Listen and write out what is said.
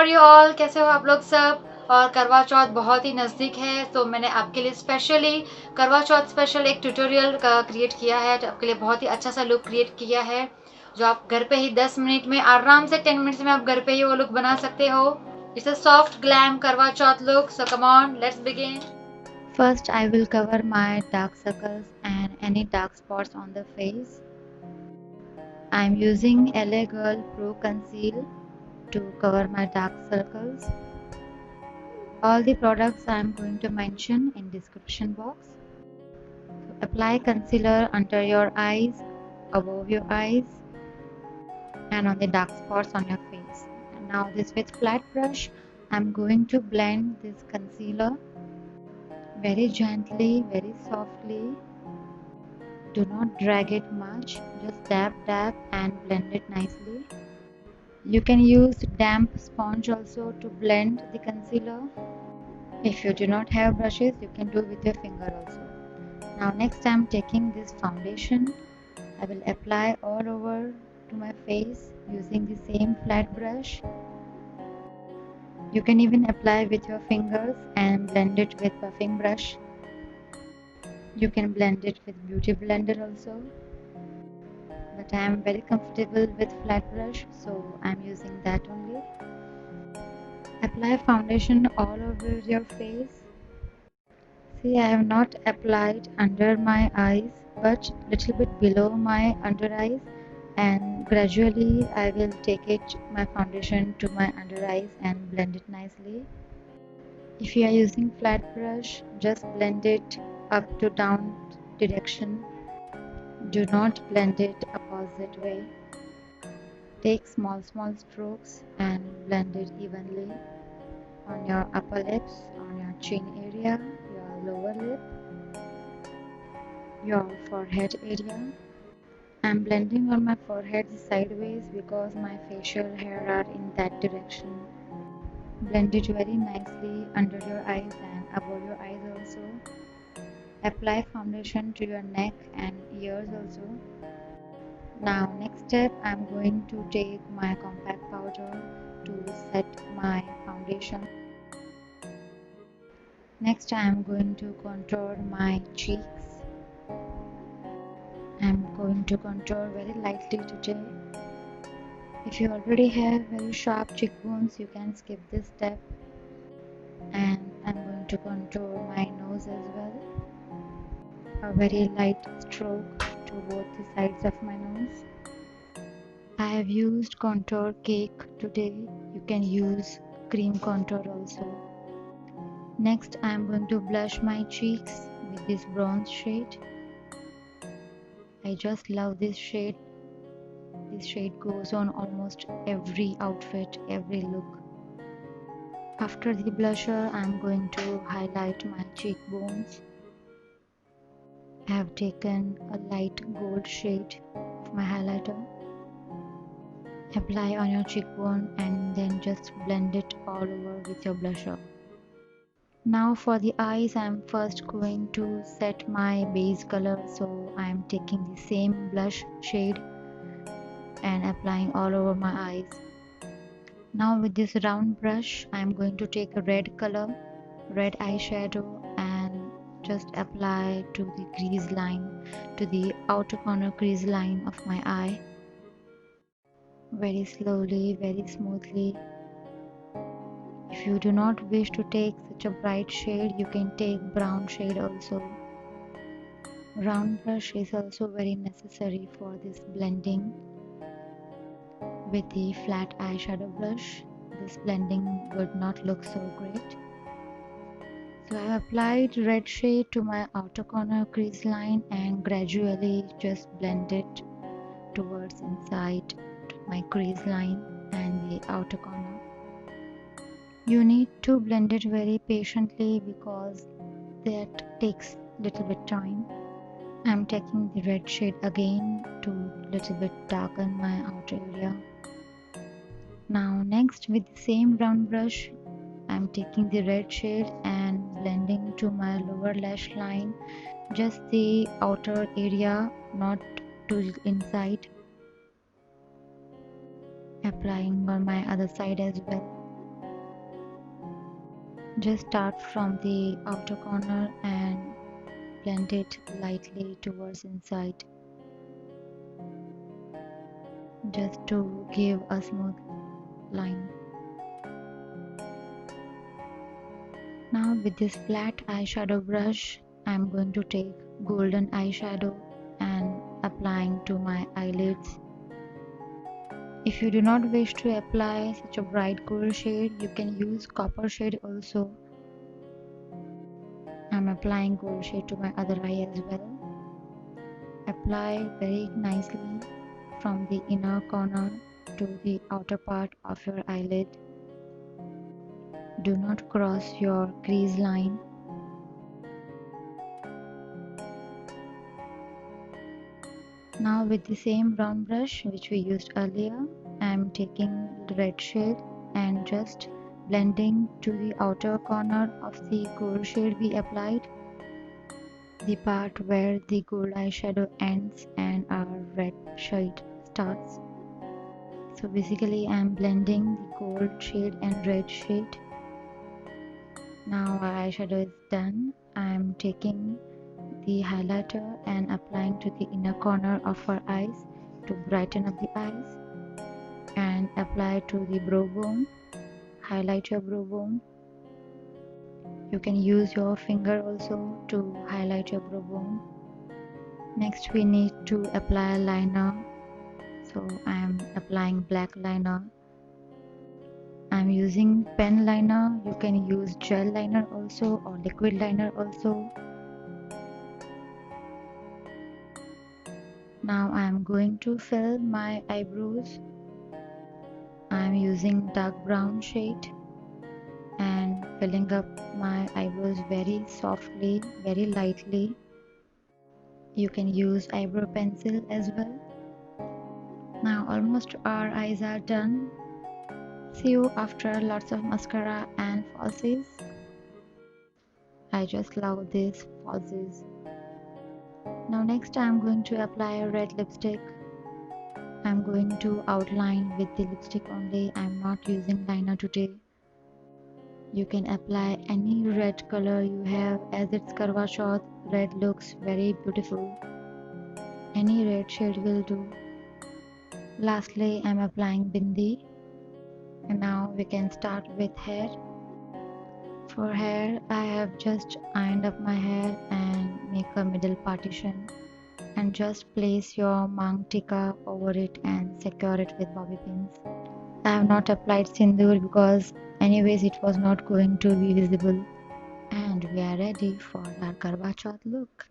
Are you all, कैसे हो आप लोग सब। और करवा चौथ बहुत ही नज़दीक है, तो मैंने आपके लिए स्पेशली करवा चौथ स्पेशल एक ट्यूटोरियल क्रिएट किया है। तो आपके लिए बहुत ही अच्छा सा लुक क्रिएट किया है, जो आप घर पे ही 10 मिनट में आराम से 10 मिनट्स में आप घर पे ही वो लुक बना सकते हो। It's a soft glam Karva Chauth look, so come on, let's begin. First, I will cover my dark circles and any dark spots on the face. I am using LA Girl Pro Conceal to cover my dark circles. All the products I am going to mention in description box. So apply concealer under your eyes, above your eyes, and on the dark spots on your face. And now this with flat brush, I am going to blend this concealer very gently, very softly. Do not drag it much, just dab and blend it nicely. You can use damp sponge also to blend the concealer. If you do not have brushes, you can do with your finger also. Now next I am taking this foundation. I will apply all over to my face using the same flat brush. You can even apply with your fingers and blend it with puffing brush. You can blend it with beauty blender also, but I am very comfortable with flat brush, so I am using that only. Apply foundation all over your face. See, I have not applied under my eyes, but little bit below my under eyes, and gradually I will take it my foundation to my under eyes and blend it nicely. If you are using flat brush, just blend it up to down direction. Do not blend it opposite way. Take small strokes and blend it evenly on your upper lips, on your chin area, your lower lip, your forehead area. I'm blending on my forehead sideways because my facial hair are in that direction. Blend it very nicely under your eyes and above your eyes also. Apply foundation to your neck and ears also. Now next step, I'm going to take my compact powder to set my foundation. Next I am going to contour my cheeks. I am going to contour very lightly today. If you already have very sharp cheekbones, you can skip this step. And I am going to contour my nose as well. A very light stroke to both the sides of my nose. I have used contour cake today. You can use cream contour also. Next I am going to blush my cheeks with this bronze shade. I just love this shade. This shade goes on almost every outfit, every look. After the blusher, I am going to highlight my cheekbones. I have taken a light gold shade of my highlighter. Apply on your cheekbone and then just blend it all over with your blusher. Now for the eyes, I am first going to set my base color, so I am taking the same blush shade and applying all over my eyes. Now with this round brush, I am going to take a red color, red eyeshadow, and just apply to the crease line, to the outer corner crease line of my eye. Very slowly, very smoothly. If you do not wish to take such a bright shade, you can take brown shade also. Round brush is also very necessary for this blending. With the flat eyeshadow brush, this blending would not look so great. So I have applied red shade to my outer corner crease line and gradually just blend it towards inside to my crease line and the outer corner. You need to blend it very patiently because that takes little bit time. I'm taking the red shade again to little bit darken my outer area. Now next with the same round brush, I'm taking the red shade and blending to my lower lash line, just the outer area, not to inside. Applying on my other side as well. Just start from the outer corner and blend it lightly towards inside, just to give a smooth line. Now with this flat eyeshadow brush, I'm going to take golden eyeshadow and applying to my eyelids. If you do not wish to apply such a bright gold shade, you can use copper shade also. I'm applying gold shade to my other eye as well. Apply very nicely from the inner corner to the outer part of your eyelid. Do not cross your crease line. Now with the same brown brush which we used earlier, I am taking the red shade and just blending to the outer corner of the gold shade we applied, the part where the gold eyeshadow ends and our red shade starts. So basically I am blending the gold shade and red shade. Now our eyeshadow is done. I am taking the highlighter and applying to the inner corner of our eyes to brighten up the eyes, and apply to the brow bone. Highlight your brow bone. You can use your finger also to highlight your brow bone. Next we need to apply liner, so I am applying black liner. I am using pen liner. You can use gel liner also or liquid liner also. Now I am going to fill my eyebrows. I am using dark brown shade and filling up my eyebrows very softly, very lightly. You can use eyebrow pencil as well. Now almost our eyes are done. See you after lots of mascara and falsies. I just love these falsies. Now next I am going to apply a red lipstick. I am going to outline with the lipstick only. I am not using liner today. You can apply any red color you have, as it's Karva Chauth. Red looks very beautiful. Any red shade will do. Lastly, I am applying bindi. And now we can start with hair. For hair, I have just ironed up my hair and make a middle partition. And just place your mang tikka over it and secure it with bobby pins. I have not applied sindoor because anyways it was not going to be visible. And we are ready for our Karva Chauth look.